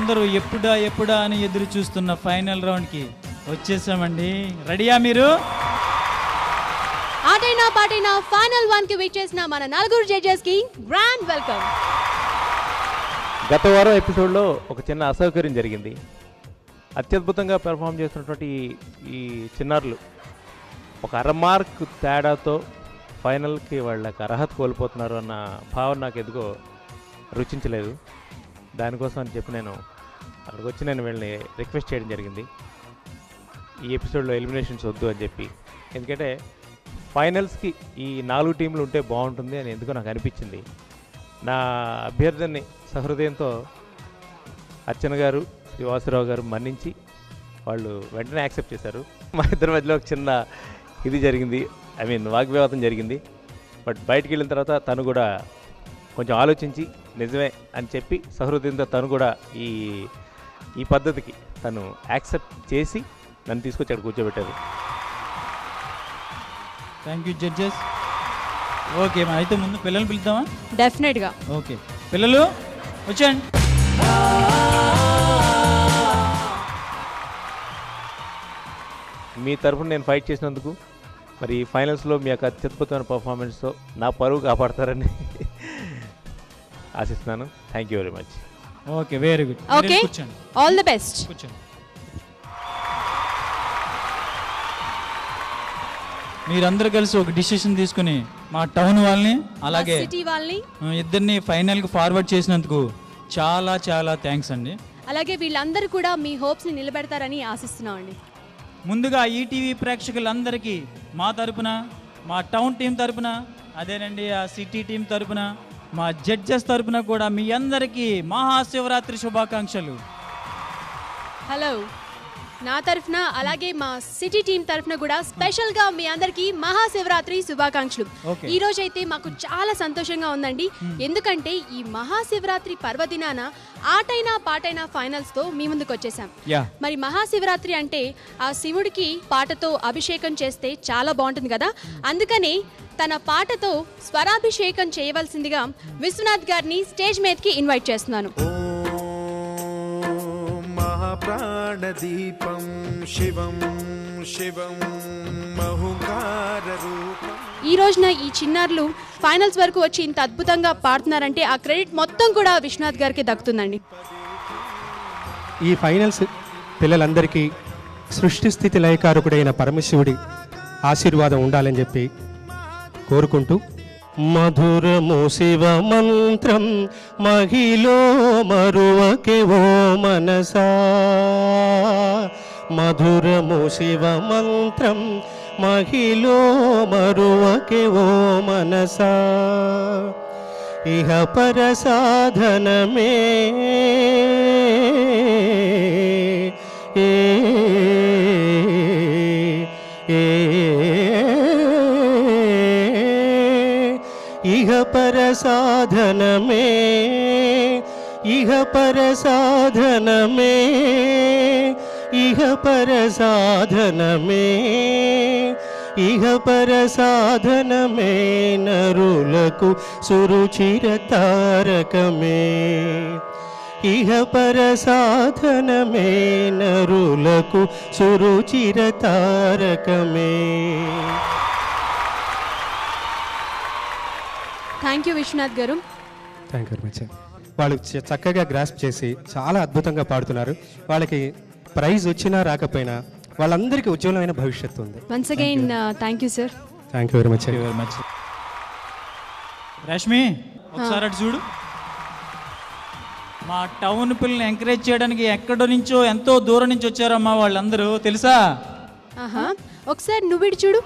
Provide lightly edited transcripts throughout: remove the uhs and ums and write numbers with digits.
మీరందరూ ఎప్పుడా ఎప్పుడా అని ఎదురు చూస్తున్న ఫైనల్ రౌండ్కి వచ్చేసామండి. రెడీయా మీరు? ఆటైనా పాటైనా ఫైనల్ 1కి వెయిట్ చేసిన మన నలుగురు జడ్జెస్కి గ్రాండ్ వెల్కమ్. గత వారం ఎపిసోడ్లో ఒక చిన్న అసౌకర్యం జరిగింది. అత్యద్భుతంగా పెర్ఫామ్ చేస్తున్నటువంటి ఈ చిన్నారులు ఒక అరమార్క్ తేడాతో ఫైనల్కి వాళ్ళకి అర్హత కోల్పోతున్నారు అన్న భావన నాకు ఎందుకో రుచించలేదు. దానికోసం అని చెప్పి నేను అక్కడికి వచ్చి నేను వీళ్ళని రిక్వెస్ట్ చేయడం జరిగింది, ఈ ఎపిసోడ్లో ఎలిమినేషన్స్ వద్దు అని చెప్పి. ఎందుకంటే ఫైనల్స్కి ఈ 4 టీంలు ఉంటే బాగుంటుంది అని ఎందుకో నాకు అనిపించింది. నా అభ్యర్థిని సహృదయంతో అర్చన గారు, శ్రీవాసరావు గారు మన్నించి వాళ్ళు వెంటనే యాక్సెప్ట్ చేశారు. మా ఇద్దరి మధ్యలో ఒక చిన్న ఇది జరిగింది, వాగ్వివాదం జరిగింది. బట్ బయటికి వెళ్ళిన తర్వాత తను కూడా కొంచెం ఆలోచించి నిజమే అని చెప్పి సహృదయంతో తను కూడా ఈ పద్ధతికి తను యాక్సెప్ట్ చేసి నన్ను తీసుకొచ్చి అక్కడ కూర్చోబెట్టారు. Thank you judges. ఓకే, అయితే ముందు పిల్లల్ని పిలుద్దామా? డెఫినెట్గా. ఓకే పిల్లలు వచ్చేయండి. మీ తరఫున నేను ఫైట్ చేసినందుకు మరి ఫైనల్స్లో మీ యొక్క అత్యద్భుతమైన పర్ఫార్మెన్స్తో నా పరువు కాపాడతారని ఆశిస్తున్నాను. Thank you very much. Okay, very good. Okay, కూర్చోండి. All the best. కూర్చోండి. మీరందరూ కలిసి ఒక డిసిషన్ తీసుకుని మా టౌన్ వాళ్ళని అలాగే సిటీ వాళ్ళని ఇద్దరిని ఫైనల్కి ఫార్వర్డ్ చేసినందుకు చాలా చాలా థ్యాంక్స్ అండి. అలాగే వీళ్ళందరూ కూడా మీ హోప్స్ని నిలబెడతారని ఆశిస్తున్నామండి. ముందుగా ఈటీవీ ప్రేక్షకులందరికీ మా తరపున, మా టౌన్ టీం తరపున, అదేనండి ఆ సిటీ టీం తరపున, మా జడ్జెస్ తరపున కూడా మీ అందరికీ మహాశివరాత్రి శుభాకాంక్షలు. హలో, నా తరఫున అలాగే మా సిటీ టీం తరఫున కూడా స్పెషల్గా మీ అందరికీ మహాశివరాత్రి శుభాకాంక్షలు. ఈ రోజైతే మాకు చాలా సంతోషంగా ఉందండి, ఎందుకంటే ఈ మహాశివరాత్రి పర్వదినాన ఆటైనా పాటైనా ఫైనల్స్తో మీ ముందుకు వచ్చేసాం. మరి మహాశివరాత్రి అంటే ఆ శివుడికి పాటతో అభిషేకం చేస్తే చాలా బాగుంటుంది కదా, అందుకని తన పాటతో స్వరాభిషేకం చేయవలసిందిగా విశ్వనాథ్ గారిని స్టేజ్ మీదకి ఇన్వైట్ చేస్తున్నాను. ప్రాణదీపం శివం శివం మహుకార రూపం. ఈ రోజున ఈ చిన్నారులు ఫైనల్స్ వరకు వచ్చి ఇంత అద్భుతంగా పాడుతున్నారంటే ఆ క్రెడిట్ మొత్తం కూడా విశ్వనాథ్ గారికి దక్కుతుందండి. ఈ ఫైనల్స్ పిల్లలందరికీ సృష్టి స్థితి లయకారకుడైన పరమశివుడి ఆశీర్వాదం ఉండాలని చెప్పి కోరుకుంటూ, మధురము శివ మంత్రం మహిలో మరువకే ఓ మనసా, మధురము శివ మంత్రం మహిలో మరువకే ఓ మనసా, ఇహ పర సాధనమే ఇహ పర సాధనమే, ఇహ పర సాధనమే, ఇహ పర సాధనమే, ఇహ పర సాధనమే, నరులకు సురుచిర తారకమే, ఇహ పర సాధనమే, నరులకు సురుచిర తారకమే. థ్యాంక్ యూ విశ్వనాథ్ గారు. Thank you very much. వాళ్ళు చక్కగా గ్రాస్ప్ చేసి చాలా అద్భుతంగా పాడుతున్నారు. వాళ్ళకి ప్రైజ్ వచ్చినా రాకపోయినా వాళ్ళందరికీ ఉజ్వలమైన భవిష్యత్తు ఉంది. Once again thank you sir. Thank you very much. Rashmi ఒకసారి అటు చూడు. మా టౌన్ పిల్లల్ని ఎంకరేజ్ చేయడానికి ఎక్కడో నుంచో ఎంతో దూరం నుంచి వచ్చారమ్మా వాళ్ళందరూ, తెలుసా? ఒకసారి నువ్వు ఇటు చూడు.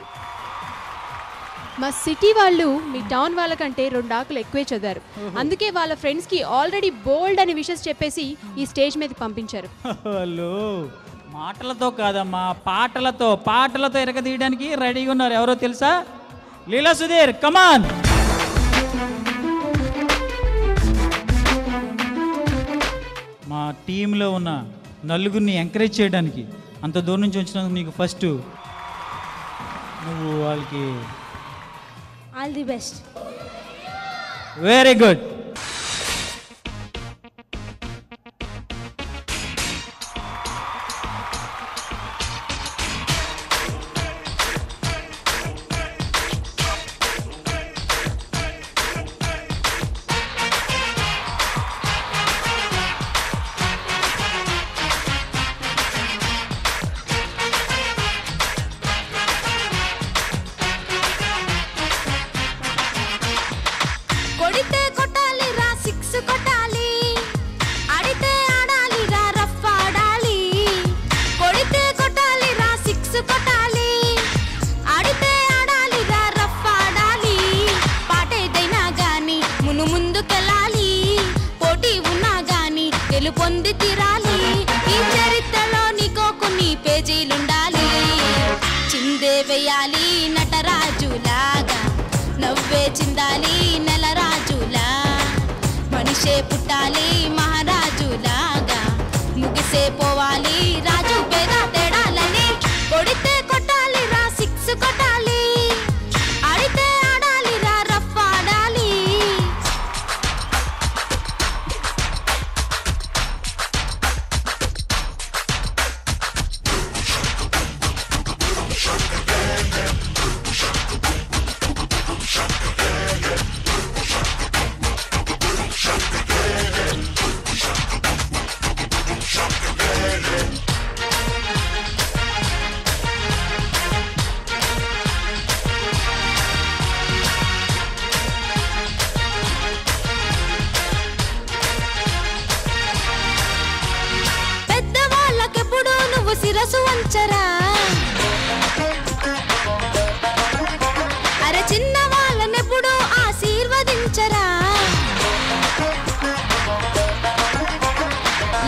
మా సిటీ వాళ్ళు మీ టౌన్ వాళ్ళకంటే 2 ఆకులు ఎక్కువే చదివారు, అందుకే వాళ్ళ ఫ్రెండ్స్కి ఆల్రెడీ బోల్డ్ అని విషెస్ చెప్పేసి ఈ స్టేజ్ మీదకి పంపించారు. హలో, మాటలతో కాదమ్మా పాటలతో ఎరగదీయడానికి రెడీగా ఉన్నారు. ఎవరో తెలుసా? లీలా సుధీర్, కమాన్. మా టీంలో ఉన్న నలుగురిని ఎంకరేజ్ చేయడానికి అంత దూరం నుంచి వచ్చినందుకు నీకు ఫస్ట్ నువ్వు వాళ్ళకి all the best. Very good. గెలుపొంది తీరాలి. ఈ చరిత్రలో నీకో కొన్ని పేజీలుండాలి. చిందే వేయాలి నటరాజులాగా, నవ్వే చిందాలి నెలరాజులా. మనిషే పుట్టాలి మహారాజులాగా, ముగిసే పోవాలి రాజు పేద తేడాలని. కొడితే కొట్టాలి రా సిక్స్ కొట్టాలి, ఆడితే ఆడాలి రా రఫ్ ఆడాలి. పెద్దవాళ్ళకెప్పుడు నువ్వు శిరసు వంచరా, అరే చిన్న వాళ్ళనెప్పుడు ఆశీర్వదించరా.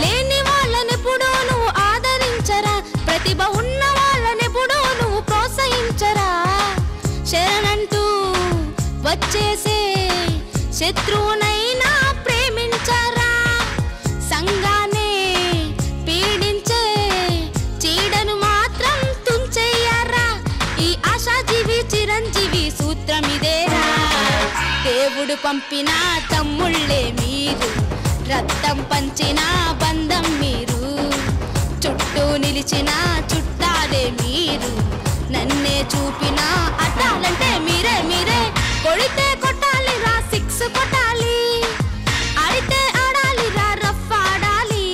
లేని వాళ్ళనెప్పుడు నువ్వు ఆదరించరా, ప్రతిభ ఉన్న వాళ్ళనెప్పుడు నువ్వు ప్రోత్సహించరా. శరణంటూ వచ్చేసే శత్రువునైనా ప్రేమించరా. సంగానే పీడించే చీడను మాత్రం తుంచెయ్యరా. ఈ ఆశాజీవి చిరంజీవి సూత్రమిదేరా. దేవుడు పంపిన తమ్ముళ్ళే మీరు, రక్తం పంచిన బంధం మీరు. చుట్టూ నిలిచిన చుట్టాలే మీరు, నన్నే చూపిన అట్టాలంటే మీరే మీరే. కొడితే కొట్టాలి రా సిక్స్ కొట్టాలి, ఆడితే ఆడాలి రా రఫ్ ఆడాలి.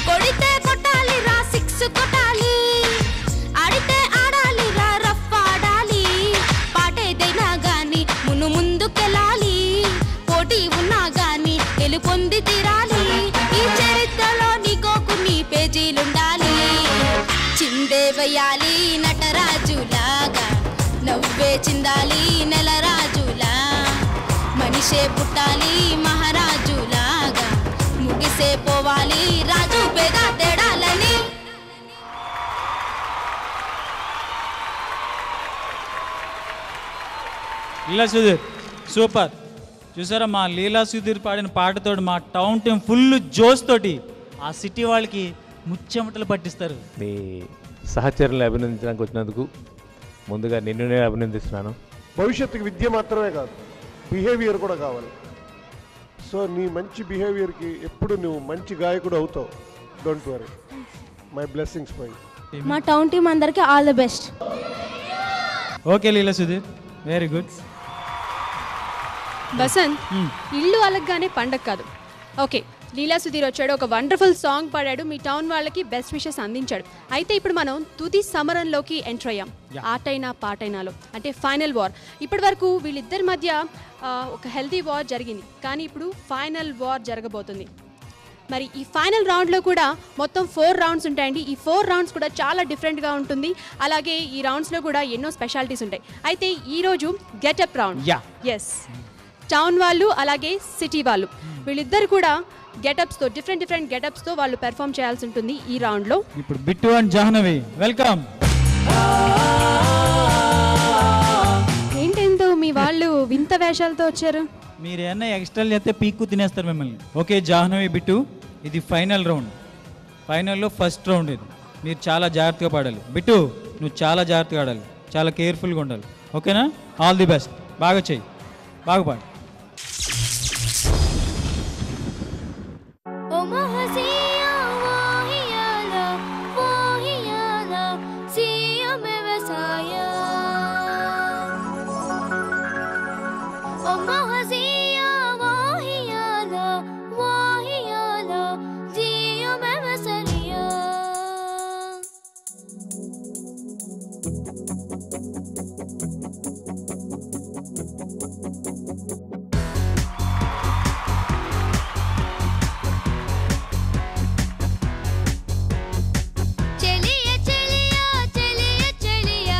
కొడితే కొట్టాలి రా సిక్స్ కొట్టాలి, ఆడితే ఆడాలి రా రఫ్ ఆడాలి. పాటేదైనా గాని ముందుకెళ్ళాలి, పోటీ ఉన్నా గాని గెలుపొంది తీరాలి. ఈ చరిత్రలో నీకో కొన్ని పేజీలుండాలి. చిందే వేయాలి నటరాజులాగా, నవ్వే చిందాలి నెలరాజులా. మనిషే పుట్టాలి మహారాజులాగా, ముగిసే పోవాలి రాజు పేద తేడాలని. లీలా సుధీర్ సూపర్. చూసారా మా లీలా సుధీర్ పాడిన పాటతో మా టౌన్ టీం ఫుల్ జోస్ తోటి ఆ సిటీ వాళ్ళకి ముచ్చెమటలు పట్టిస్తారు. మీ సహచరులను అభినందించడానికి వచ్చినందుకు ముందుగా నిన్ను నేను అభినందిస్తున్నాను. భవిష్యత్తుకి విద్య మాత్రమే కాదు, బిహేవియర్ కూడా కావాలి. సో నీ మంచి బిహేవియర్కి ఎప్పుడు నువ్వు మంచి గాయకుడు అవుతావు. Don't worry. My blessings for you. మా టౌన్ టీం అందరికీ all the best. Okay Leela Sudheer, very good. Basant, ఇల్లు అలగ్గానే పండగ కాదు. ఓకే, లీలా సుధీర్ వచ్చాడు, ఒక వండర్ఫుల్ సాంగ్ పాడాడు, మీ టౌన్ వాళ్ళకి బెస్ట్ విషెస్ అందించాడు. అయితే ఇప్పుడు మనం తుది సమరంలోకి ఎంటర్ అయ్యాం. ఆటైనా పాటైనాలో అంటే ఫైనల్ వార్. ఇప్పటి వరకు వీళ్ళిద్దరి మధ్య ఒక హెల్తీ వార్ జరిగింది, కానీ ఇప్పుడు ఫైనల్ వార్ జరగబోతుంది. మరి ఈ ఫైనల్ రౌండ్లో కూడా మొత్తం 4 రౌండ్స్ ఉంటాయండి. ఈ 4 రౌండ్స్ కూడా చాలా డిఫరెంట్గా ఉంటుంది. అలాగే ఈ రౌండ్స్లో కూడా ఎన్నో స్పెషాలిటీస్ ఉంటాయి. అయితే ఈరోజు గెటప్ రౌండ్. ఎస్, టౌన్ వాళ్ళు అలాగే సిటీ వాళ్ళు వీళ్ళిద్దరు కూడా గెటప్స్తో డిఫరెంట్ గెటప్స్తో వాళ్ళు పెర్ఫామ్ చేయాల్సి ఉంటుంది ఈ రౌండ్లో. ఇప్పుడు బిట్టు అండ్ జాహ్నవి వెల్కమ్. ఏంటెంతో మీ వాళ్ళు వింత వేషాలతో వచ్చారు. మీరు ఏమన్నా ఎక్స్ట్రా చేస్తే పీక్కు తినేస్తారు మిమ్మల్ని. ఓకే జాహ్నవి, బిట్టు, ఇది ఫైనల్ రౌండ్. ఫైనల్లో ఫస్ట్ రౌండ్ ఇది. మీరు చాలా జాగ్రత్తగా పాడాలి. బిట్టు, నువ్వు చాలా జాగ్రత్తగా ఆడాలి, చాలా కేర్ఫుల్గా ఉండాలి. ఓకేనా? All the best. బాగా చెయ్యి, బాగా పాడు. చెలియా చెలియా చెలియా చెలియా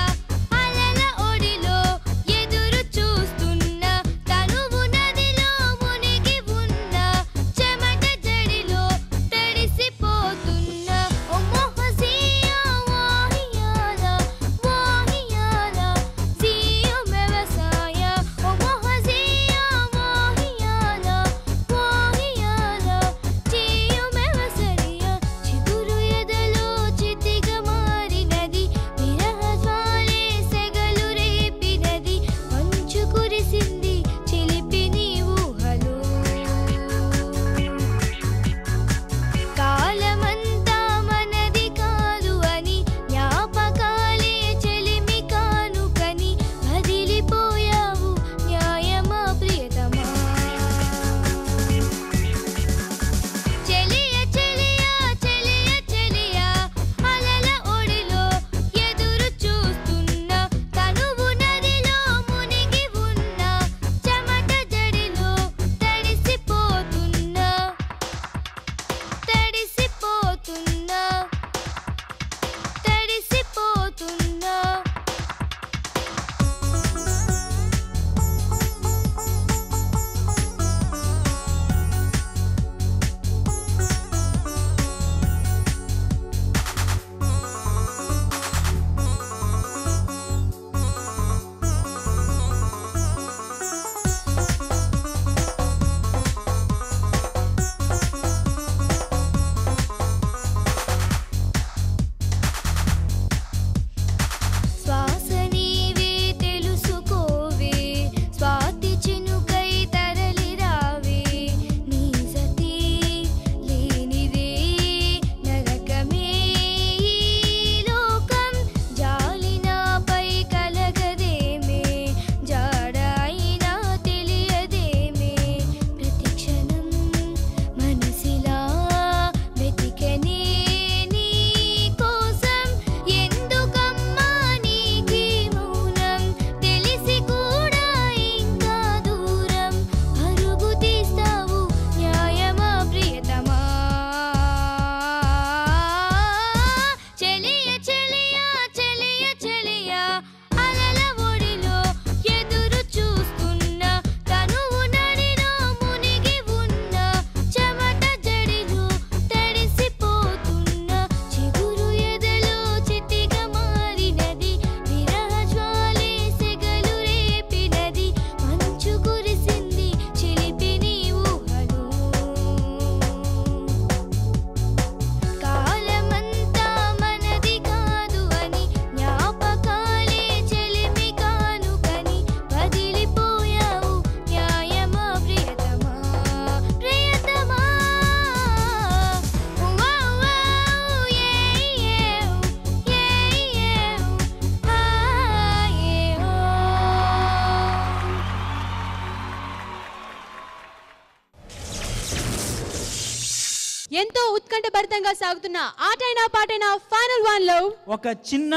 ఎంతో ఉత్కంఠభరితంగా సాగుతున్న ఆటైనా పాటైనా ఫైనల్ 1 లో ఒక చిన్న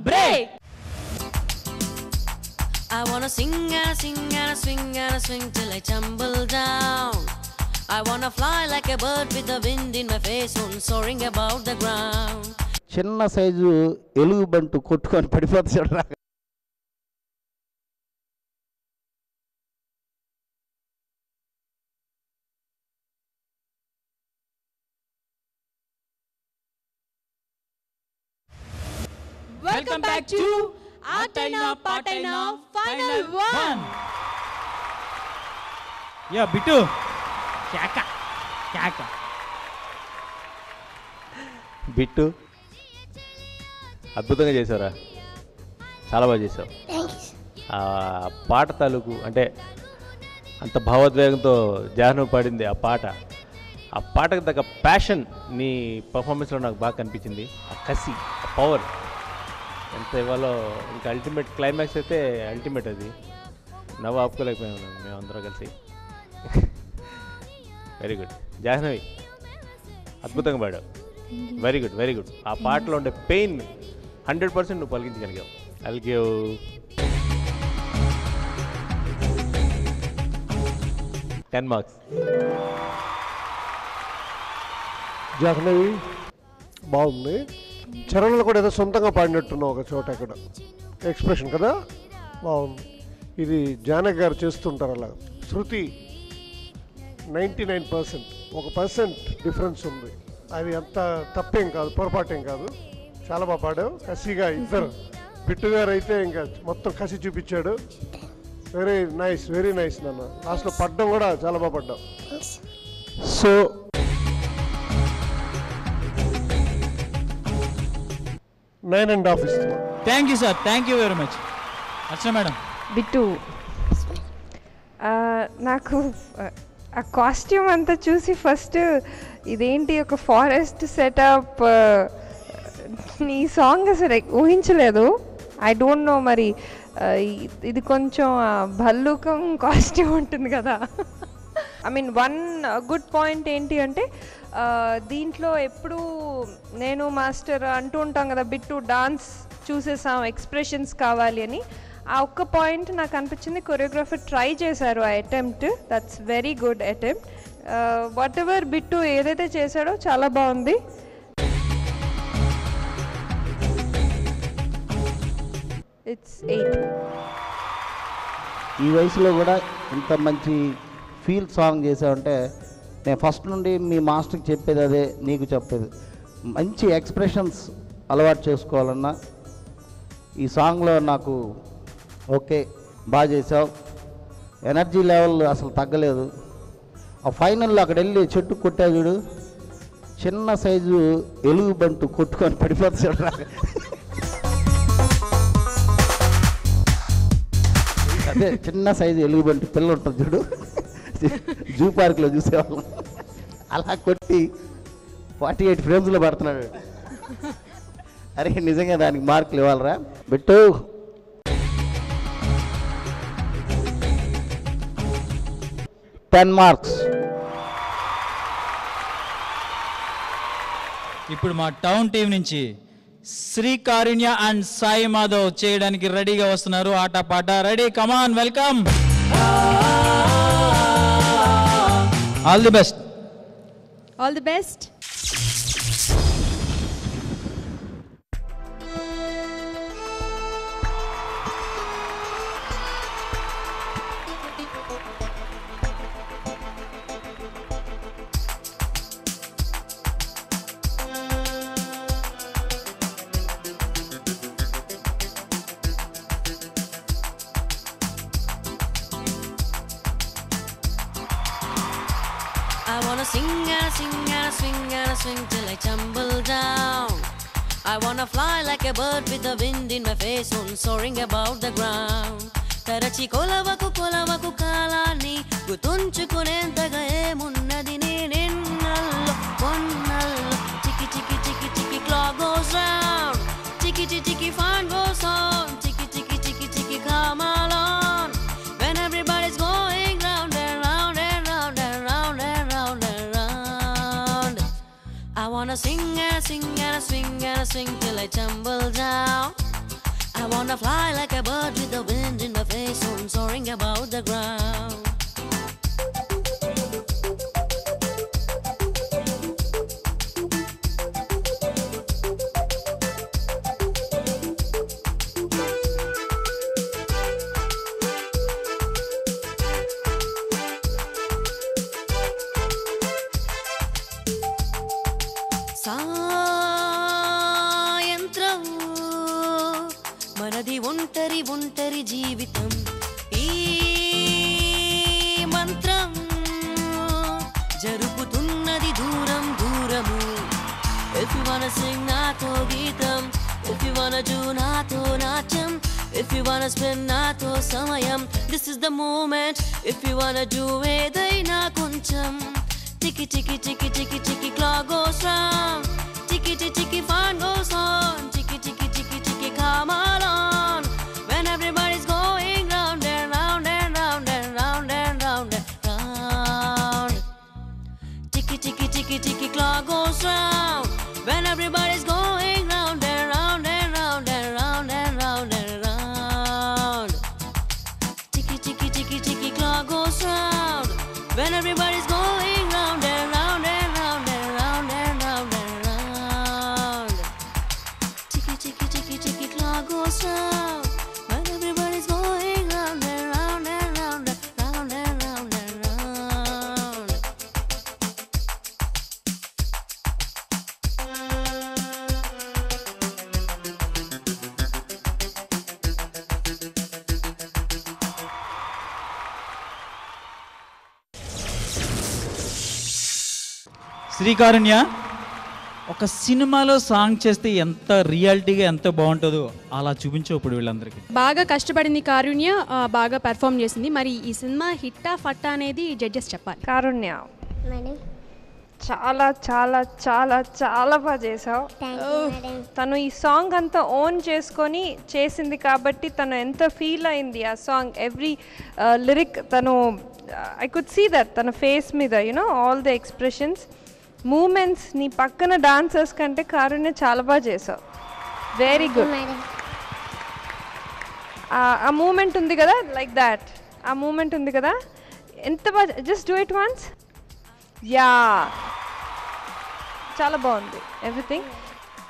break. I wanna sing and sing and swing and swing till I tumble down. I wanna fly like a bird with the wind in my face, soaring above the ground. చిన్న size ఎలుగుబంటు కొట్టుకొని పడిపోతుంది చూడరా. Welcome back to Aataina Paataina final 1. Yeah Bittu క్యాక క్యాక. బిట్టు అద్భుతంగా చేసావురా, చాలా బాగా చేసావు. ఆ పాట తాలూకు అంటే అంత భావోద్వేగంతో జాహ్నవి పాడింది ఆ పాట. ఆ పాటకు తగ్గ ప్యాషన్ నీ పర్ఫార్మెన్స్లో నాకు బాగా కనిపించింది. ఆ కసి, ఆ పవర్ ఎంత ఇవ్వాలో. ఇంకా అల్టిమేట్ క్లైమాక్స్ అయితే అల్టిమేట్. అది నవ్వు ఆపుకోలేకపోయాము మేమందరం కలిసి. వెరీ గుడ్ జాహ్నవి, అద్భుతంగా పాడావు. Very good very good. ఆ పాటలో ఉండే పెయిన్ 100% నువ్వు పలికించగలిగావు. అల్గివ్ 10 మార్క్స్. జాహ్నవి బాగుంది. చరణాలు కూడా ఏదో సొంతంగా పాడినట్టున్నావు ఒక చోట అక్కడ. ఎక్స్ప్రెషన్ కదా బాగుంది. ఇది జానకి గారు చేస్తుంటారు అలా. శృతి 99%, 1% డిఫరెన్స్ ఉంది. అది అంత తప్పేం కాదు, పొరపాటేం కాదు. చాలా బాగా పాడావు. కసిగా ఇద్దరు. బిట్టు గారు అయితే ఇంకా మొత్తం కసి చూపించాడు. వెరీ నైస్ వెరీ నైస్ నాన్న. లాస్ట్లో పడ్డం కూడా చాలా బాగా పడ్డావు. సో 9.5 ఇస్తున్నా. Thank you sir, thank you very much. Archana madam. Bittu, నాకు ఆ కాస్ట్యూమ్ అంతా చూసి ఫస్ట్ ఇదేంటి ఒక ఫారెస్ట్ సెటప్, నీ సాంగ్ అసలు ఊహించలేదు. ఐ డోంట్ నో మరి ఇది కొంచెం భల్లూకం కాస్ట్యూమ్ ఉంటుంది కదా. I mean one good point ఏంటి అంటే దీంట్లో ఎప్పుడు నేను మాస్టర్ అంటూ ఉంటాం కదా, బిట్టు డాన్స్ చూసేసాం, ఎక్స్ప్రెషన్స్ కావాలి అని. ఆ ఒక్క పాయింట్ నాకు అనిపించింది. కొరియోగ్రాఫర్ ట్రై చేశారు ఆ attempt. That's very good attempt. Whatever Bittu ఏదైతే చేశాడో చాలా బాగుంది. ఇట్స్ 8. ఈ వయసులో కూడా ఇంత మంచి ఫీల్ సాంగ్ చేసావంటే నేను ఫస్ట్ నుండి మీ మాస్టర్కి చెప్పేది అదే, నీకు చెప్పేది మంచి ఎక్స్ప్రెషన్స్ అలవాటు చేసుకోవాలన్నా ఈ సాంగ్లో నాకు ఓకే బాగా చేసావు. ఎనర్జీ లెవెల్ అసలు తగ్గలేదు. ఆ ఫైనల్లో అక్కడ వెళ్ళి చెట్టు కొట్టా చూడు, చిన్న సైజు ఎలుగుబంటు కొట్టుకొని పడిపోతుంది చూడరా. అదే చిన్న సైజు ఎలుగుబంటి పిల్ల ఉంటుంది చూడు, జూ పార్క్లో చూసేవాళ్ళం. అలా కొట్టి 48 ఫ్రేమ్స్లో పడుతున్నాడు. అరే నిజంగా దానికి మార్కులు ఇవ్వాలరా బిట్టు. మార్క్స్. ఇప్పుడు మా టౌన్ టీం నుంచి శ్రీ కారుణ్య అండ్ సాయి మాధవ్ చేయడానికి రెడీగా వస్తున్నారు. ఆట పాట ready, come on, welcome. All the best. All the best. I wanna sing and sing and swing and swing till I tumble down. I wanna fly like a bird with the wind in my face, soaring above the ground. తరచి కొలవకు కాలాన్ని గుర్తుంచుకునేంతగా ఏమున్నది నేనెన్నల్లో కొన్నల్లో. చికి చికి చికి చికి clock goes round, Chiki Chiki Chiki fun goes on, Chiki Chiki Chiki Chiki come along. When everybody's going round and round and round and round and round and round. and I swing till I tumble down. I wanna fly like a bird with the wind in my face, so I'm soaring above the ground. సాయంత్రం మనది ఒంటరి ఒంటరి జీవితం ఈ మంత్రం జరుగుతున్నది దూరం దూరము. If you wanna sing నాతో గీతం, if you wanna do నాతో నాట్యం, if you wanna spend నాతో సమయం, this is the moment. If you wanna do ఏదైనా కొంచెం, ticky ticky ticky ticky ticky clock goes round, ticky ticky ticky fun goes on, ticky ticky ticky ticky come on, when everybody's going round and round and round and round and round and round. Ticky ticky ticky ticky clock goes round, when everybody's going round and round and round and round and round and round. Ticky ticky ticky ticky clock goes round, when everybody's going round and round and round and round and round and round. Ticky ticky ticky ticky clock goes round, when everybody's going round and round and round and round and round and round. శ్రీకారుణ్య, ఒక సినిమాలో song చేస్తే ఎంత రియాలిటీగా ఎంత బాగుంటుందో అలా చూపించు ఇప్పుడు వీళ్ళందరికీ. బాగా కష్టపడింది కారుణ్య, బాగా పెర్ఫామ్ చేసింది. మరి ఈ సినిమా హిట్టా ఫట్టా అనేది జడ్జెస్ చెప్పాలి. కారుణ్య చాలా చాలా చాలా చాలా బాగా చేసావు. తను ఈ సాంగ్ అంతా ఓన్ చేసుకొని చేసింది కాబట్టి తను ఎంత ఫీల్ అయింది ఆ సాంగ్, ఎవ్రీ లిరిక్ తను ఐ కుడ్ సీ దట్ తన ఫేస్ మీద you know all the expressions, movements. నీ పక్కన డాన్సర్స్ కంటే కారుణ్య చాలా బాగా చేసావు. Very good. ఆ మూమెంట్ ఉంది కదా, లైక్ దాట్, ఆ మూమెంట్ ఉంది కదా, ఎంత బాగా. Just do it once. Yeah, చాలా బాగుంది ఎవ్రీథింగ్.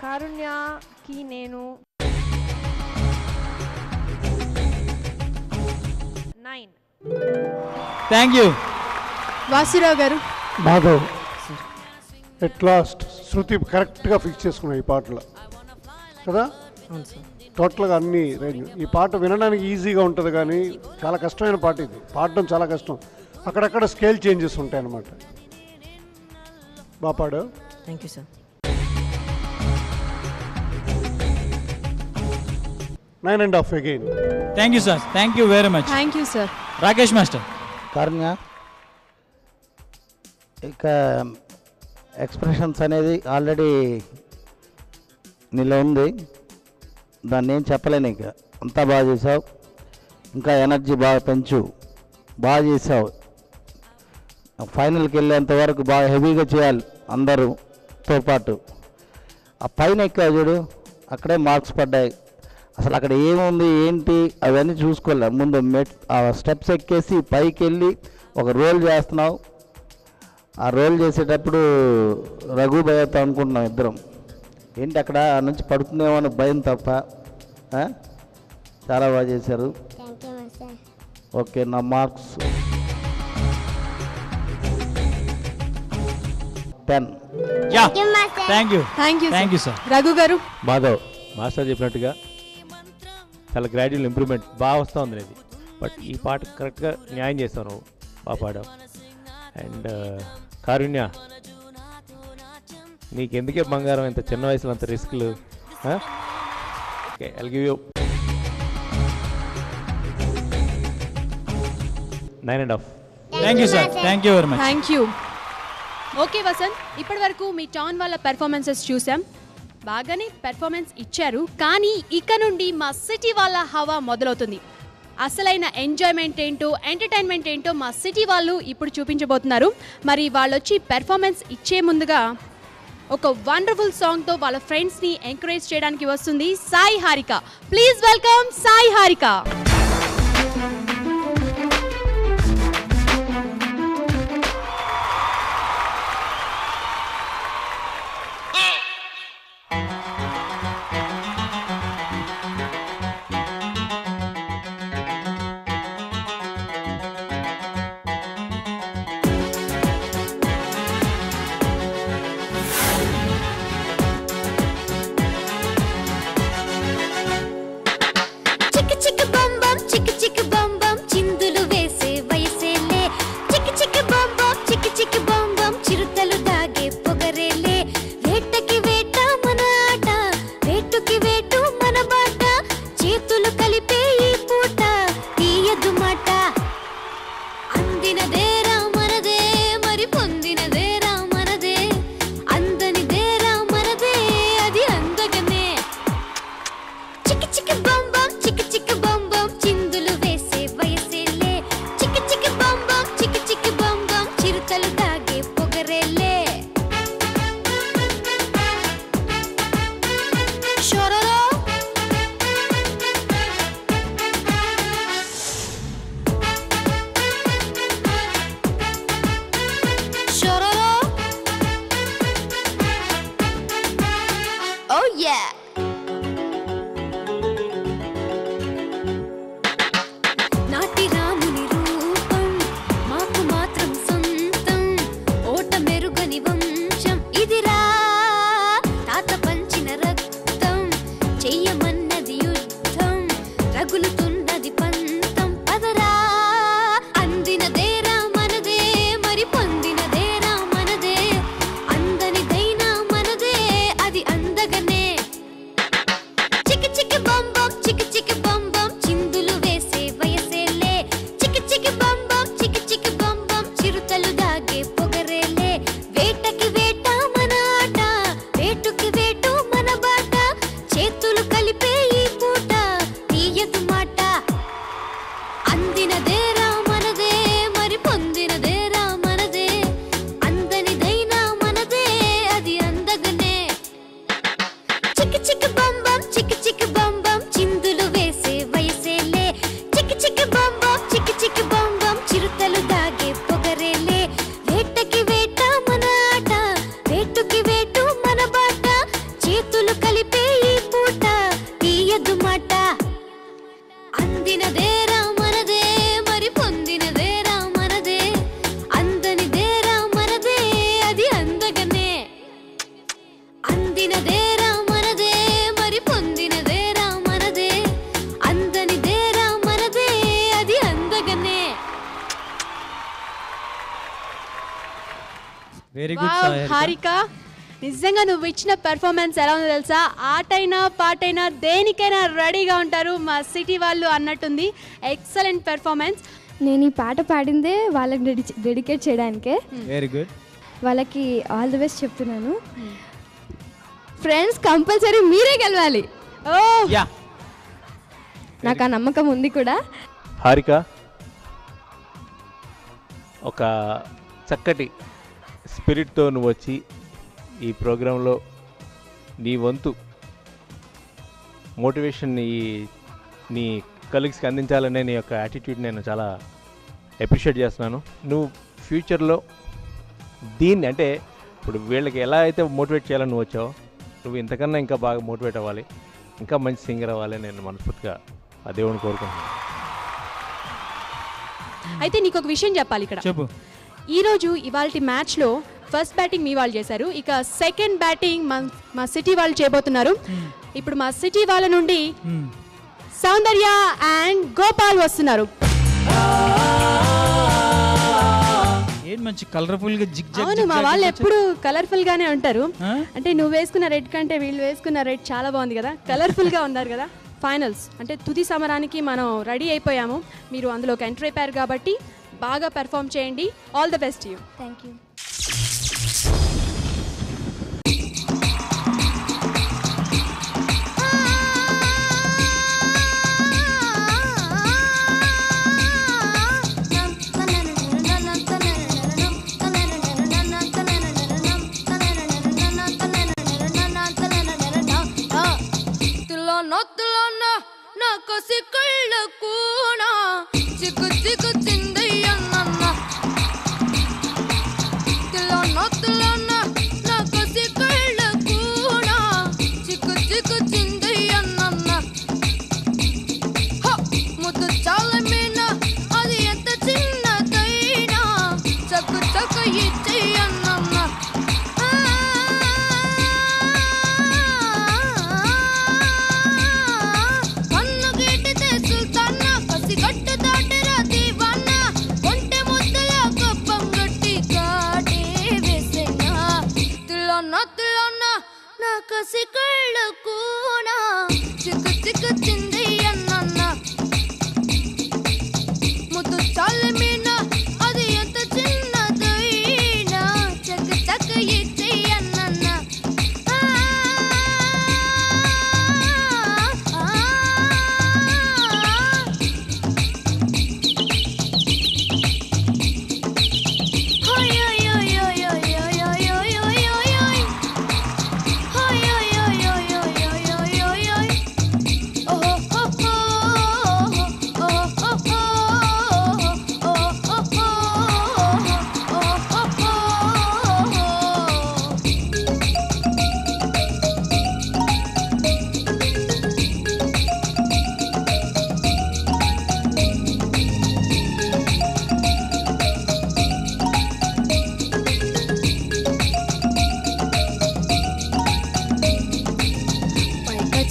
కారుణ్యకి నేను 9. Thank you. వాసురావు గారు. మాధవ్ ఎట్ లాస్ట్ శృతి కరెక్ట్గా ఫిక్స్ చేసుకున్నాయి ఈ పాటలో కదా. టోటల్గా అన్ని రేంజ్. ఈ పాట వినడానికి ఈజీగా ఉంటుంది కానీ చాలా కష్టమైన పాట ఇది, పాడడం చాలా కష్టం. అక్కడక్కడ స్కేల్ చేంజెస్ ఉంటాయి అన్నమాట. బాగా పాడావు. Thank you sir. 9.5 again. Thank you sir. Thank you very much. Thank you sir. Rakesh master. Karunya, ఇక ఎక్స్ప్రెషన్స్ అనేది ఆల్రెడీ నీలో ఉంది, దాన్ని ఏం చెప్పలేను. ఇక అంతా బాగా చేసావు, ఇంకా ఎనర్జీ బాగా పెంచు, బాగా చేసావు. ఫైనల్కి వెళ్ళేంత వరకు బాగా హెవీగా చేయాలి అందరూతో పాటు. ఆ పైన ఎక్కావు చూడు, అక్కడే మార్క్స్ పడ్డాయి. అసలు అక్కడ ఏముంది ఏంటి అవన్నీ చూసుకోలే. ముందు ఆ స్టెప్స్ ఎక్కేసి పైకి వెళ్ళి ఒక రోల్ చేస్తున్నావు. ఆ రోల్ చేసేటప్పుడు రఘు భయతో అనుకుంటున్నాం ఇద్దరం, ఏంటి అక్కడ నుంచి పడుతుందేమో అని భయం తప్ప. చాలా బాగా చేశారు. ఓకే, నా marks 10. Thank you. Thank you sir. Raghu గారు. మాధవ్ మాస్టర్ చెప్పినట్టుగా చాలా గ్రాడ్యువల్ ఇంప్రూవ్మెంట్ బాగా వస్తూ ఉంది ఇది. బట్ ఈ పాట కరెక్ట్గా న్యాయం చేస్తావు నువ్వు, బాగా పాడావు. అండ్ కారుణ్య, నీకెందుకే బంగారం ఇంత చిన్న వయసులో అంత రిస్క్లు? Okay, I'll give you 9.5. Thank you sir. Thank you very much. Thank you. Okay Vasanth, ఇప్పటి వరకు మీ టాన్ వాళ్ళ పెర్ఫార్మెన్సెస్ చూసాం, బాగానే పెర్ఫార్మెన్స్ ఇచ్చారు. కానీ ఇక నుండి మా సిటీ వాళ్ళ హవా మొదలవుతుంది. అసలైన ఎంజాయ్మెంట్ ఏంటో, ఎంటర్టైన్మెంట్ ఏంటో మా సిటీ వాళ్ళు ఇప్పుడు చూపించబోతున్నారు. మరి వాళ్ళు వచ్చి పెర్ఫార్మెన్స్ ఇచ్చే ముందుగా ఒక వండర్ఫుల్ సాంగ్తో వాళ్ళ ఫ్రెండ్స్ని ఎంకరేజ్ చేయడానికి వస్తుంది Sai Harika. Please welcome Sai Harika. Very good Harika, నిజంగా నువ్వు ఇచ్చిన పెర్ఫార్మెన్స్ ఎలా ఉందో తెలుసా? ఆటైనా పాటైనా దేనికైనా రెడీగా ఉంటారు మా సిటీ వాళ్ళు అన్నట్టుంది. Excellent performance. నేను ఈ పాట పాడిందే వాళ్ళకి డెడికేట్ చేయడానికే. Very good. వాళ్ళకి ఆల్ ది బెస్ట్ చెప్తున్నాను. ఫ్రెండ్స్ కంపల్సరీ మీరే గెలవాలి. ఓ యా, నాకు ఆ నమ్మకం ఉంది కూడా. హారిక, ఒక చక్కటి స్పిరిట్తో నువ్వు వచ్చి ఈ ప్రోగ్రాంలో నీ వంతు మోటివేషన్ నీ కలీగ్స్కి అందించాలనే నీ యొక్క యాటిట్యూడ్ నేను చాలా అప్రిషియేట్ చేస్తున్నాను. నువ్వు ఫ్యూచర్లో దీన్ని అంటే ఇప్పుడు వీళ్ళకి ఎలా అయితే మోటివేట్ చేయాలని నువ్వు వచ్చావో, నువ్వు ఇంతకన్నా ఇంకా బాగా మోటివేట్ అవ్వాలి, ఇంకా మంచి సింగర్ అవ్వాలి నేను మనస్ఫూర్తిగా ఆ దేవుని కోరుకుంటున్నాను. అయితే నీకు ఒక విషయం చెప్పాలి ఇక్కడ. చెప్పు. ఈరోజు ఇవాల్టి మ్యాచ్లో ఫస్ట్ బ్యాటింగ్ మీ వాళ్ళు చేశారు, ఇక సెకండ్ బ్యాటింగ్ మా సిటీ వాళ్ళు చేయబోతున్నారు. ఇప్పుడు మా సిటీ వాళ్ళ నుండి సౌందర్య అండ్ గోపాల్ వస్తున్నారు. ఏంటి మంచి కలర్ఫుల్ గా జిగ్ జగ్. అవును, మా వాళ్ళు ఎప్పుడు కలర్ఫుల్ గానే ఉంటారు. అంటే నువ్వు వేసుకున్న రెడ్ కంటే వీళ్ళు వేసుకున్న రెడ్ చాలా బాగుంది కదా, కలర్ఫుల్ గా ఉన్నారు కదా. ఫైనల్స్ అంటే తుది సమరానికి మనం రెడీ అయిపోయాము. మీరు అందులోకి ఎంటర్ అయిపోయారు కాబట్టి బాగా పెర్ఫామ్ చేయండి. All the best you. Thank you. Na కసి కళ్ళకునా చిక్కు చిక్కు చిందయ్యన్న తిలన్న నా కసి కళ్ళకునా చిక్కు చిక్కు చిందయ్యన్న ముద్దు చాలమేనా అది ఎంత చిన్నదైనా చక్కు చక్కు ఇచ్చేయన్న కసి కళ్ళకునా చిక్కు చిక్కు చిందయ్యన్న ముద్దు చాలమేనా అది ఎంత చిన్నదైనా చక్క చక్క ఇచ్చేయన్న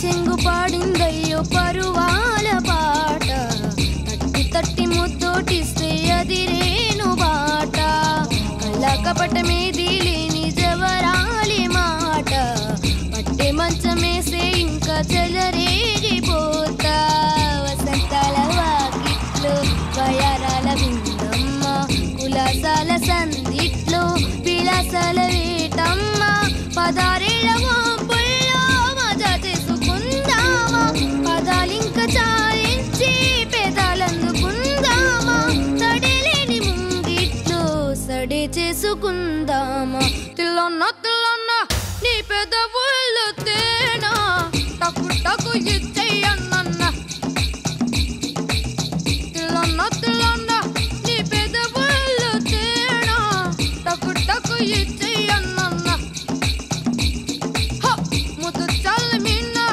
చెంగు పాడిందయ్యో పరువాల పాట తట్టి తట్టి ముద్దోటిస్తే అది రేణు బాట కళ్ళ కపటమేది లేని జవరాలి మాట పట్టే మంచమేసే ఇంకా చెలరేగిపోతా వసంతాల వాకిట్లో వయారాల విందమ్మ కులాసాల సందిట్లో విలాసాల వేటమ్మ పదారేళ్ళ పదాలింక చాలించి పెదాలందుకుందామా తడలేని ముంగిట్లో సడే చేసుకుందామా తిల్లన్న తిల్లన్న నీ పెదవుల్లో తేనా టకు టకు ఇచ్చేయన్న తిల్లన్న తిల్లన్న నీ పెదవుల్లో తేనా టకు టకు ఇచ్చేయన్న ముద్దు చాలమేనా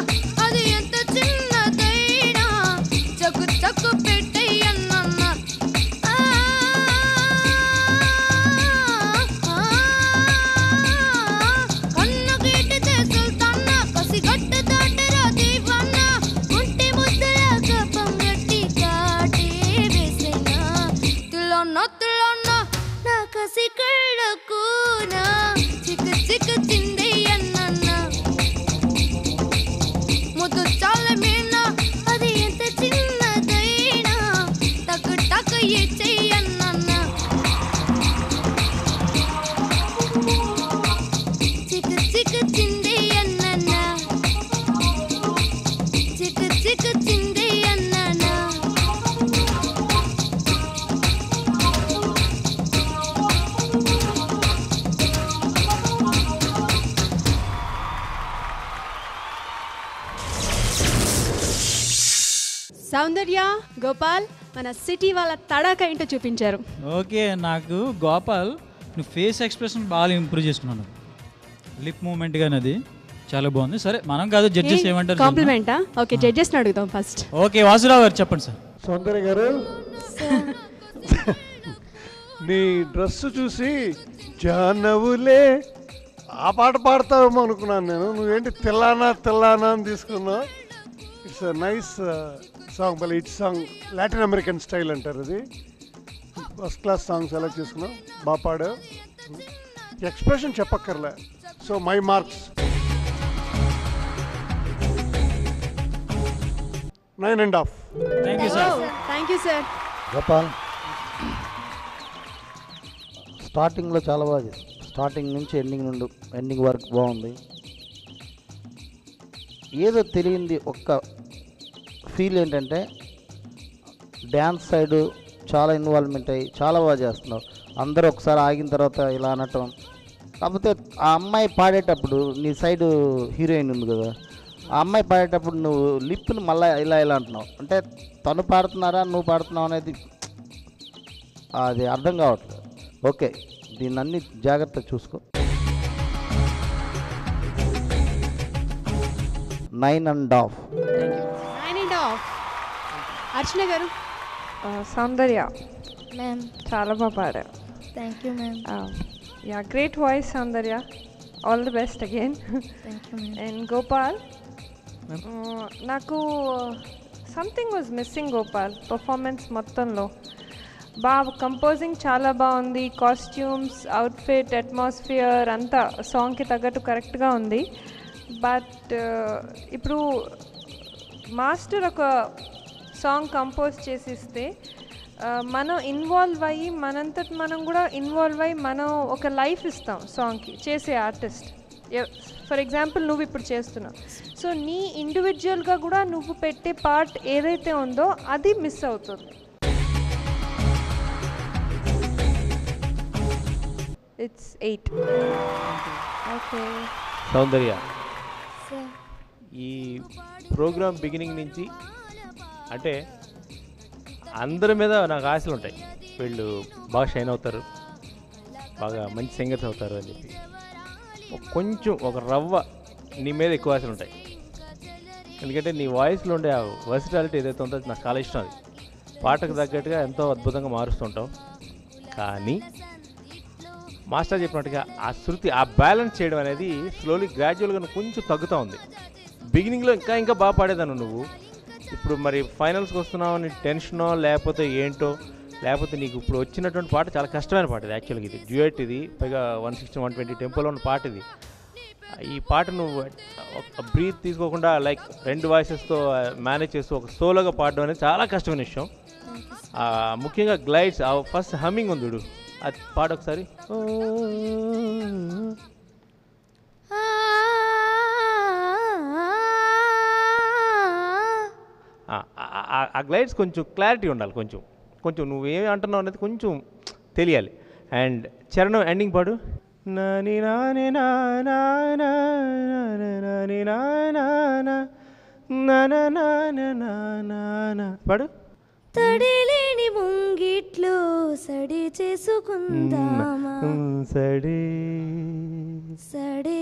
అది ఎంత చిన్నదైనా చక్కు చక్కు పెట్టయ్యన్న కన్ను గీటి చేసుల్తాన్న కసి గట్ట దాటరా దీవన్న ఉంటి ముద్దలాక పంగట్టి కాటే వేసేనా తిల్లన్న తిల్లన్న నా కసి కళ్ళకునా చిక్కు చిక్కు చిందయ్యన్న ముద్దు చాలమేనా అది ఎంత చిన్నదైనా టకు టకు ఇచ్చేయన్న చిక్కు చిక్కు చిందయ్యన్న చిక్కు చిక్కు చిందయ్యన్న సౌందర్య గోపాల్ మన సిటీ వాళ్ళ తడాక ఏంటో చూపించారు. ఓకే, నాకు గోపాల్ నువ్వు ఫేస్ ఎక్స్ప్రెషన్ బాగా ఇంప్రూవ్ చేసుకున్నాను. లిప్ మూమెంట్ కానీ అది చాలా బాగుంది. సరే మనం కాదు, జడ్జెస్ ఏమంటారు? కాంప్లిమెంటా? ఓకే, జడ్జెస్ ని అడుగుతాం ఫస్ట్. ఓకే, వాసురావు గారు చెప్పండి సార్. సౌందర్య గారు, నీ డ్రెస్ చూసి జానవులే ఆ పాట పాడతావేమో అనుకున్నాను నేను. నువ్వేంటి తెల్లానా తెల్లానా అని తీసుకున్నావు. ఇట్స్ నైస్ సాంగ్, మళ్ళీ it song Latin American style అంటారు. అది ఫస్ట్ క్లాస్ సాంగ్ సెలెక్ట్ చేసుకున్నావు, బాగా పాడావు. ఎక్స్ప్రెషన్ చెప్పక్కర్లే. So my marks 9.5. Thank you sir. Thank you sir. Gopal స్టార్టింగ్లో చాలా బాగా చేశారు. స్టార్టింగ్ నుంచి ఎండింగ్ వరకు బాగుంది. ఏదో తెలియంది ఒక్క ఫీల్ ఏంటంటే డ్యాన్స్ సైడు చాలా ఇన్వాల్వ్మెంట్ అయ్యి చాలా బాగా చేస్తున్నావు. అందరూ ఒకసారి ఆగిన తర్వాత ఇలా అనటం. కాకపోతే ఆ అమ్మాయి పాడేటప్పుడు నీ సైడు హీరోయిన్ ఉంది కదా, ఆ అమ్మాయి పాడేటప్పుడు నువ్వు లిప్ని మళ్ళీ ఇలా ఇలా అంటున్నావు, అంటే తను పాడుతున్నారా నువ్వు పాడుతున్నావు అనేది అది అర్థం కావట్లేదు. ఓకే, దీన్ని అన్ని జాగ్రత్త చూసుకో. 9.5. 9.5. అర్చన గారు. సౌందర్య మ్యామ్ చాలా బాగా పాడారు. Thank you ma'am. Yeah, great voice Soundarya. All the best again. Thank you ma'am. And Gopal, నాకు something was missing Gopal performance మొత్తంలో. బాగా కంపోజింగ్ చాలా బాగుంది, కాస్ట్యూమ్స్, అవుట్ఫిట్, అట్మాస్ఫియర్ అంతా సాంగ్కి తగ్గట్టు కరెక్ట్గా ఉంది. బట్ ఇప్పుడు మాస్టర్ ఒక సాంగ్ కంపోజ్ చేసిస్తే మనం ఇన్వాల్వ్ అయ్యి మనంతటి మనం కూడా ఇన్వాల్వ్ అయ్యి మనం ఒక లైఫ్ ఇస్తాం సాంగ్కి చేసే ఆర్టిస్ట్. ఫర్ ఎగ్జాంపుల్ నువ్వు ఇప్పుడు చేస్తున్నావు, సో నీ ఇండివిజువల్గా కూడా నువ్వు పెట్టే పార్ట్ ఏదైతే ఉందో అది మిస్ అవుతుంది. ఇట్స్ 8. ఓకే సౌందర్య, సార్ ఈ ప్రోగ్రామ్ బిగినింగ్ నుంచి అంటే అందరి మీద నాకు ఆశలు ఉంటాయి, వీళ్ళు బాగా షైన్ అవుతారు, బాగా మంచి సింగర్స్ అవుతారు అని చెప్పి. కొంచెం ఒక రవ్వ నీ మీద ఎక్కువ ఆశలు ఉంటాయి, ఎందుకంటే నీ వాయిస్లో ఉండే ఆ వర్సిటాలిటీ ఏదైతే ఉందో నాకు చాలా ఇష్టం. అది పాటకు తగ్గట్టుగా ఎంతో అద్భుతంగా మారుస్తుంటావు. కానీ మాస్టర్ చెప్పినట్టుగా ఆ శృతి, ఆ బ్యాలెన్స్ చేయడం అనేది స్లోలీ గ్రాడ్యువల్గా కొంచెం తగ్గుతూ ఉంది. బిగినింగ్లో ఇంకా బాగా పాడేదాను నువ్వు, ఇప్పుడు మరి ఫైనల్స్కి వస్తున్నావు అని టెన్షనో లేకపోతే ఏంటో, లేకపోతే నీకు ఇప్పుడు వచ్చినటువంటి పాట చాలా కష్టమైన పాట ఇది. యాక్చువల్గా ఇది డ్యూయట్, ఇది పైగా 160-120 టెంపోలో ఉన్న పాట ఇది. ఈ పాట నువ్వు ఒక బ్రీత్ తీసుకోకుండా లైక్ 2 వాయిసెస్తో మేనేజ్ చేస్తూ ఒక సోలోగా పాడడం అనేది చాలా కష్టమైన విషయం. ముఖ్యంగా గ్లైడ్స్, ఆ ఫస్ట్ హమ్మింగ్ ఉంది చూడు, అది పాట ఒకసారి. ఆ గ్లైడ్స్ కొంచెం క్లారిటీ ఉండాలి, కొంచెం కొంచెం నువ్వేమి అంటున్నావు అనేది కొంచెం తెలియాలి. అండ్ చరణం ఎండింగ్ పాడు. నాని నాని నానా నాని నానా పాడు. తడిలేని ముంగిట్లో సడి చేసుకుందామా సడే సడే.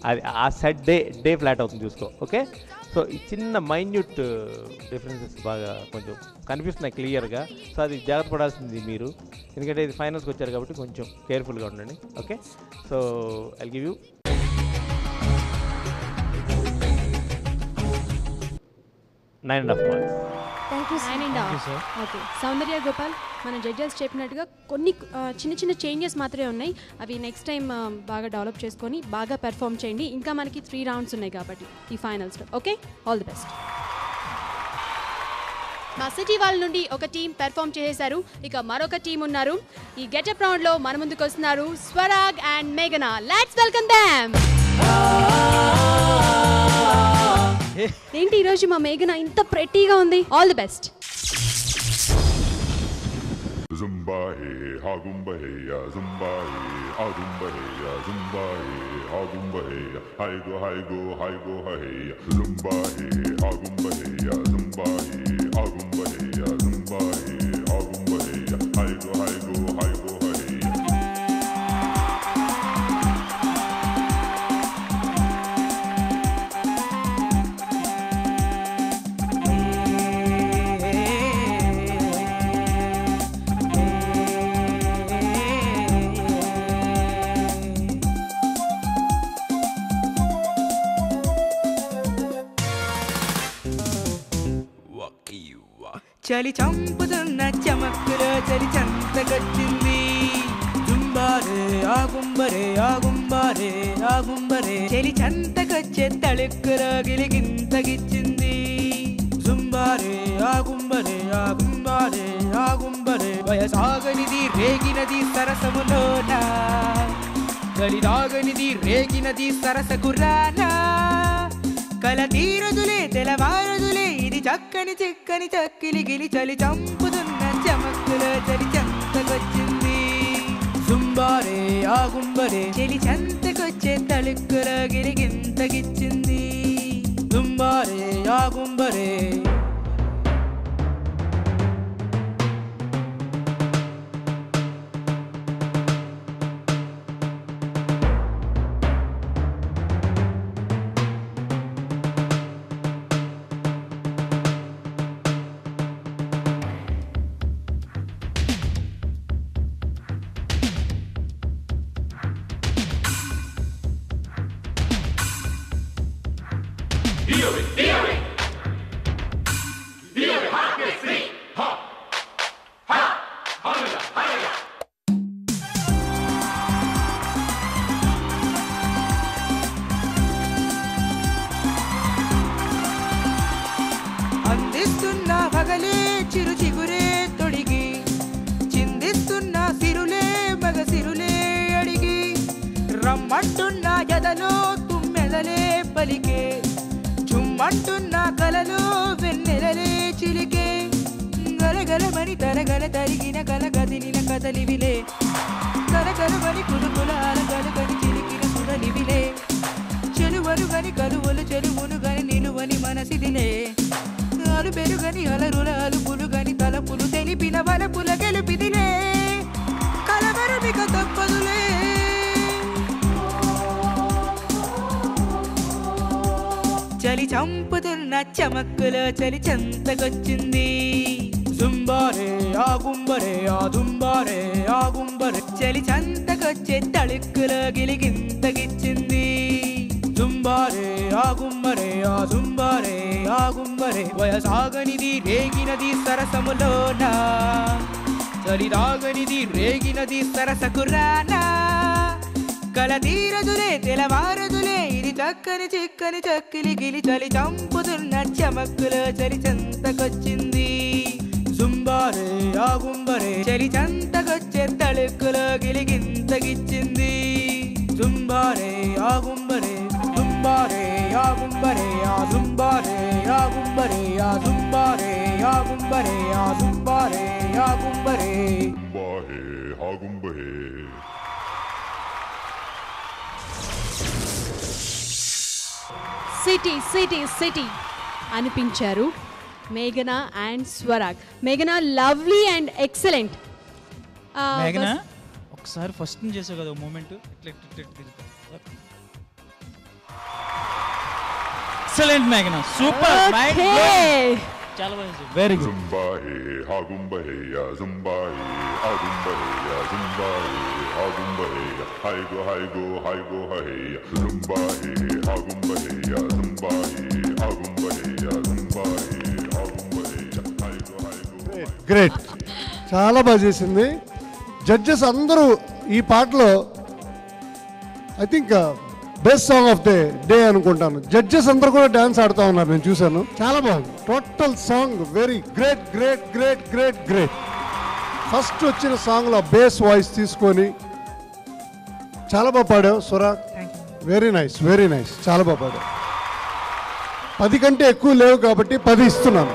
అది ఆ సెట్ డే ఫ్లాట్ అవుతుంది చూసుకో. ఓకే, సో ఈ చిన్న మైన్యూట్ డిఫరెన్సెస్ బాగా కొంచెం కనిపిస్తున్నాయి క్లియర్గా. సో అది జాగ్రత్త పడాల్సింది మీరు, ఎందుకంటే ఇది ఫైనల్స్కి వచ్చారు కాబట్టి కొంచెం కేర్ఫుల్గా ఉండండి. Okay, so I'll give you 9.5 marks. Thank you 9.5. Okay Soundarya, Gopal, మన జడ్జెస్ చెప్పినట్టుగా కొన్ని చిన్న చిన్న చేంజెస్ మాత్రమే ఉన్నాయి. అవి నెక్స్ట్ టైం బాగా డెవలప్ చేసుకొని బాగా పెర్ఫామ్ చేయండి. ఇంకా మనకి 3 రౌండ్స్ ఉన్నాయి కాబట్టి ఈ ఫైనల్స్లో. Okay, all the best. మా సిటీ వాళ్ళ నుండి ఒక టీం పెర్ఫామ్ చేసేశారు, ఇక మరొక టీం ఉన్నారు. ఈ గెటప్ రౌండ్లో మన ముందుకు వస్తున్నారు స్వరాగ్ అండ్ మేఘనా. Let's welcome them. ఏంటి ఈరోజు మా మేఘన ఇంత ప్రెట్టీగా ఉంది? All the best. Zumba hey, hagumba hey, zumba hey, agumba hey, zumba hey, hagumba hey, hi go hey, zumba hey, hagumba hey, zumba hey, agumba hey, zumba hey, hagumba hey, hi go hey. చలి చంపుతున్న చమక్కులో చలి చంతకొచ్చింది. జుంబారే ఆగుంబరే ఆగుంబారే ఆగుంబరే చలి చంతకొచ్చే తళుక్కులో గిలిగింతగిచ్చింది. జుంబారే ఆగుంబరే ఆగుంబారే ఆగుంబరే వయసాగనిది రేగినది సరసములోన, గలిదాగనిది రేగినది సరసకురానా. కల తీరదులే తెలవారదులే ఇది చక్కని చిక్కని చక్కిలి గిలి చలి చంపుతున్న చమక్కులో చలి చంతకొచ్చింది. జుంబారే ఆగుంబరే చలి చంతకొచ్చే తళుక్కులో గిలిగింతగిచ్చింది. జుంబారే ఆగుంబరే అందిస్తున్న పగలే చిరు చిగురే తొడిగి చిందిస్తున్న సిరులే మగ సిరులే అడిగి రమ్మంటున్న ఎదలో తుమ్మెదలే పలికే చుమ్మంటున్న కలలో వెన్నెలలే చిలికే గలగలమని తరగల తరిగిన కల కదిలిన కదలివిలే కలకలమని కులుకుల అలగలుగని చిలికిన కుదలివిలే చెలువరుగని కలువలు చెరువును గని నిలువని మనసిదిలే అలు పెరుగని అలరుల అలుపులు గని తలపులు తెలిపిన వలపుల గెలుపిదిలే కలవరమిక తప్పదులే చలి చంపుతున్న చమక్కులో చలి చెంతకొచ్చింది జుంబారే ఆగుంబరే ఆ జుంబారే ఆగుంబరే చలి చెంతకొచ్చే తళుక్కులో గిలిగింతగిచ్చింది జుంబారే ఆగుంబరే ఆ జుంబారే ఆగుంబరే వయసాగనిది రేగినది సరసములోన చలిదాగనిది రేగినది సరసకురానా కల తీరదులే తెలవారదులే ఇది చక్కని చిక్కని చక్కిలి గిలి చలి చంపుతున్న చమక్కులో చలి చెంతకొచ్చింది జుంబారే ఆగుంబరే చలి చెంతకొచ్చే తళుక్కులో గిలిగింతగిచ్చింది జుంబారే ఆగుంబరే జుంబారే ఆగుంబరే ఆ జుంబారే ఆగుంబరే ఆ జుంబారే ఆగుంబరే ఆ జుంబారే ఆగుంబరే ఆగుంబరే సిటీ సిటీ సిటీ అనిపించారు మేఘనా అండ్ స్వరాగ్. మేఘనా లవ్లీ అండ్ ఎక్సలెంట్. మేఘనా ఒకసారి ఫస్ట్ నుంచి చేసావు కదా మూమెంట్ ఎక్సలెంట్ మేఘనా, సూపర్, చాలా బాగా, వెరీ గుడ్. జుంబాహే ఆగుంబరే యా జుంబాహే ఆగుంబరే యా జుంబాహే ఆగుంబరే హైగో హైగో హైగో హై జుంబాహే ఆగుంబరే యా జుంబాహే ఆగుంబరే యా జుంబాహే ఆగుంబరే హైగో హైగో. గ్రేట్, చాలా బాగా చేసింది. జడ్జెస్ అందరూ ఈ పాటలో I think best song of the day అనుకుంటాను. జడ్జెస్ అందరూ కూడా డాన్స్ ఆడుతూ ఉన్నారు, నేను చూశాను. చాలా బాగుంది total song, very great great great great great. First వచ్చిన సాంగ్లో బేస్ వాయిస్ తీసుకొని చాలా బాగా పాడావు సురా. వెరీ నైస్ వెరీ నైస్, చాలా బాగా పాడావు. 10 కంటే ఎక్కువ లేవు కాబట్టి 10 ఇస్తున్నాను.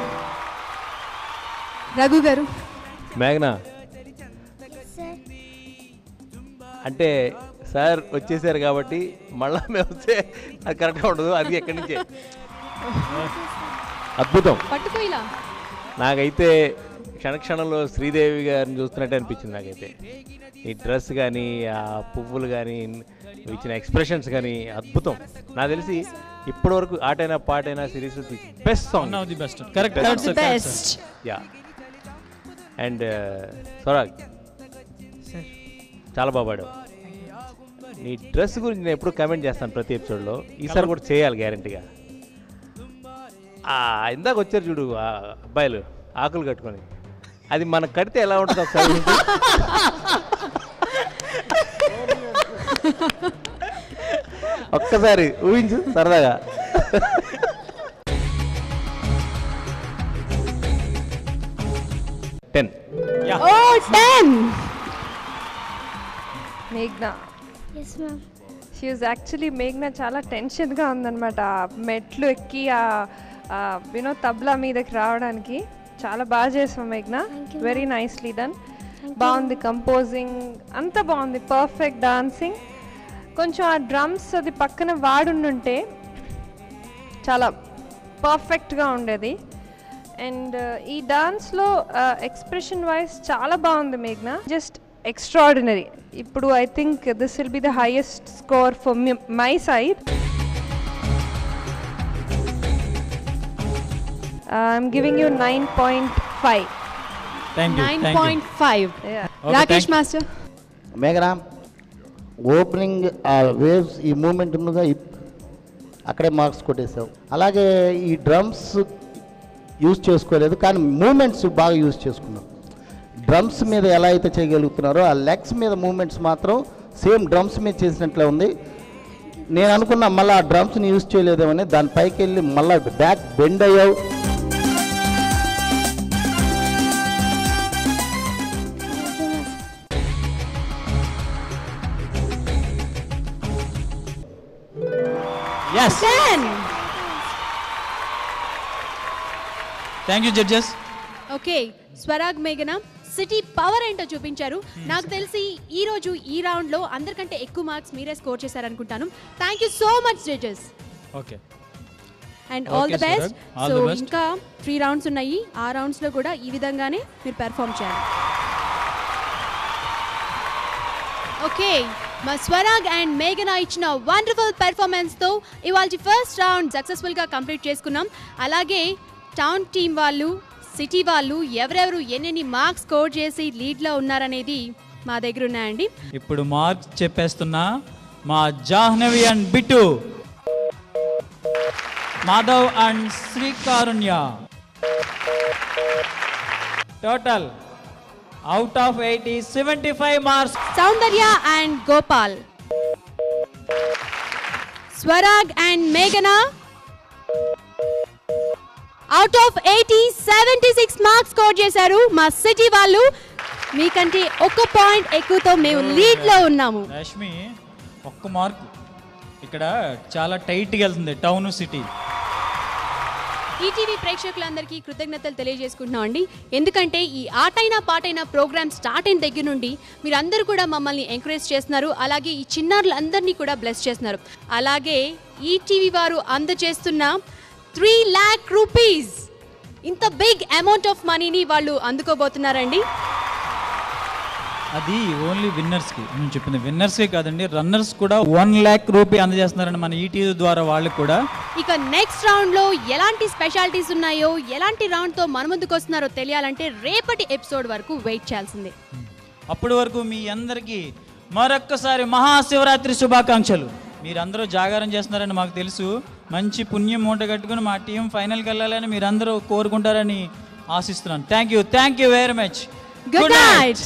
రఘు గారు. మేఘనా అంటే సార్ వచ్చేసారు కాబట్టి మళ్ళా మేము వస్తే అది కరెక్ట్గా ఉండదు, అది ఎక్కడి నుంచే. అద్భుతం. పట్టుకోయిలా నాకైతే క్షణక్షణంలో శ్రీదేవి గారిని చూస్తున్నట్టు అనిపించింది. నాకైతే ఈ డ్రెస్ కానీ, ఆ పువ్వులు కానీ, ఇచ్చిన ఎక్స్ప్రెషన్స్ కానీ అద్భుతం. నాకు తెలిసి ఇప్పటివరకు Aataina Paataina series best song. Best, correct, best. Yeah. And Swarag చాలా బాగా పాడావు. నీ డ్రెస్ గురించి నేను ఎప్పుడు కామెంట్ చేస్తాను ప్రతి ఎపిసోడ్లో, ఈసారి కూడా చేయాలి గ్యారంటీగా. ఇందాక వచ్చారు చూడు ఆ అబ్బాయిలు ఆకులు కట్టుకొని, అది మనకు కడితే ఎలా ఉంటుంది ఒకసారి ఒక్కసారి ఊహించు సరదాగా. మేఘ్నా, షీ వాజ్ యాక్చువల్లీ మేఘ్నా చాలా టెన్షన్గా ఉందన్నమాట. మెట్లు ఎక్కి యూనో తబ్లా మీదకి రావడానికి. చాలా బాగా చేసాం మేఘ్నా, వెరీ నైస్లీ డన్. బాగుంది కంపోజింగ్, అంతా బాగుంది, పర్ఫెక్ట్ డాన్సింగ్. కొంచెం ఆ డ్రమ్స్ అది పక్కన వాడుంటే చాలా పర్ఫెక్ట్గా ఉండేది. అండ్ ఈ డాన్స్లో ఎక్స్ప్రెషన్ వైజ్ చాలా బాగుంది మేఘ్నా, జస్ట్ ఎక్స్ట్రాడినరీ. ఇప్పుడు I think this will be the highest score for my side. I'm giving you 9.5. 9.5. Rakesh master. మేఘనా, ఓపెనింగ్ ఆ వేవ్స్ ఈ మూమెంట్ ఉందిగా, అక్కడే మార్క్స్ కొట్టేసావు. అలాగే ఈ డ్రమ్స్ యూజ్ చేసుకోలేదు, కానీ మూమెంట్స్ బాగా యూజ్ చేసుకున్నావు. డ్రమ్స్ మీద ఎలా అయితే చేయగలుగుతున్నారో ఆ లెగ్స్ మీద మూమెంట్స్ మాత్రం సేమ్ డ్రమ్స్ మీద చేసినట్లే ఉంది. నేను అనుకున్నా మళ్ళీ ఆ డ్రమ్స్ని యూజ్ చేయలేదేమని, దానిపైకి వెళ్ళి మళ్ళీ బ్యాక్ బెండ్ అయ్యావు. Yes. Thank you judges. Okay, Swarag మేఘనా సిటీ పవర్ ఏంటో చూపించారు. నాకు తెలిసి ఈ రోజు ఈ రౌండ్ లో అందరికంటే ఎక్కువ మార్క్స్ మీరే స్కోర్ చేశారనుకుంటాను. Thank you so much judges. Okay, and all the best. So ఇంకా 3 రౌండ్స్ ఉన్నాయి, ఆ రౌండ్స్ లో కూడా ఈ విధంగానే మీరు పెర్ఫామ్ చేయాలి. ఓకే, మా స్వరాగ్ అండ్ మేఘనా ఇచ్చిన వండర్ఫుల్ పెర్ఫార్మెన్స్ తో ఇవాళ ఫస్ట్ రౌండ్ సక్సెస్ఫుల్ గా కంప్లీట్ చేసుకున్నాం. అలాగే టౌన్ టీమ్ వాళ్ళు, సిటీ వాళ్ళు ఎవరెవరు ఎన్నెన్ని మార్క్స్ స్కోర్ చేసి లీడ్ లో ఉన్నారనేది మా దగ్గర ఉన్నాయండి. ఇప్పుడు మార్క్స్ చెప్పేస్తున్నా. మా Jahnavi and Bittu, Madhav and Srikarunya total out of 80 75 marks. Soundarya and Gopal. Swarag and Meghana out of 80 76 marks score చేశారు. మా సిటీ వాళ్ళు మీకంటే 1 పాయింట్ ఎక్కువతో మేము లీడ్ లో ఉన్నాము. రష్మి 1 మార్క్. ఇక్కడ చాలా టైట్గా వెళ్తుంది టౌన్ సిటీ. ఈటీవీ ప్రేక్షకులందరికీ కృతజ్ఞతలు తెలియజేసుకుంటున్నాం అండి. ఎందుకంటే ఈ ఆటైనా పాటైనా ప్రోగ్రామ్ స్టార్ట్ అయిన దగ్గర నుండి మీరందరూ కూడా మమ్మల్ని ఎంకరేజ్ చేస్తున్నారు. అలాగే ఈ చిన్నారులందరినీ కూడా బ్లెస్ చేస్తున్నారు. అలాగే ఈటీవీ వారు అందజేస్తున్న 3 lakh rupees, ఇంత బిగ్ అమౌంట్ ఆఫ్ మనీని వాళ్ళు అందుకోబోతున్నారండి. అది ఓన్లీ విన్నర్స్కి, నేను చెప్పింది విన్నర్స్కే కాదండి, రన్నర్స్ కూడా 1 lakh రూపీ అందజేస్తున్నారండి మన ఈటీవీ ద్వారా వాళ్ళకి కూడా. ఇక నెక్స్ట్ రౌండ్లో ఎలాంటి స్పెషాలిటీస్ ఉన్నాయో, ఎలాంటి రౌండ్తో మన ముందుకు వస్తున్నారో తెలియాలంటే రేపటి ఎపిసోడ్ వరకు వెయిట్ చేయాల్సిందే. అప్పటి వరకు మీ అందరికీ మరొక్కసారి మహాశివరాత్రి శుభాకాంక్షలు. మీరందరూ జాగారం చేస్తున్నారని మాకు తెలుసు. మంచి పుణ్యం మూట కట్టుకుని మా టీం ఫైనల్కి వెళ్ళాలని మీరందరూ కోరుకుంటారని ఆశిస్తున్నాను. Thank you very much. Good night.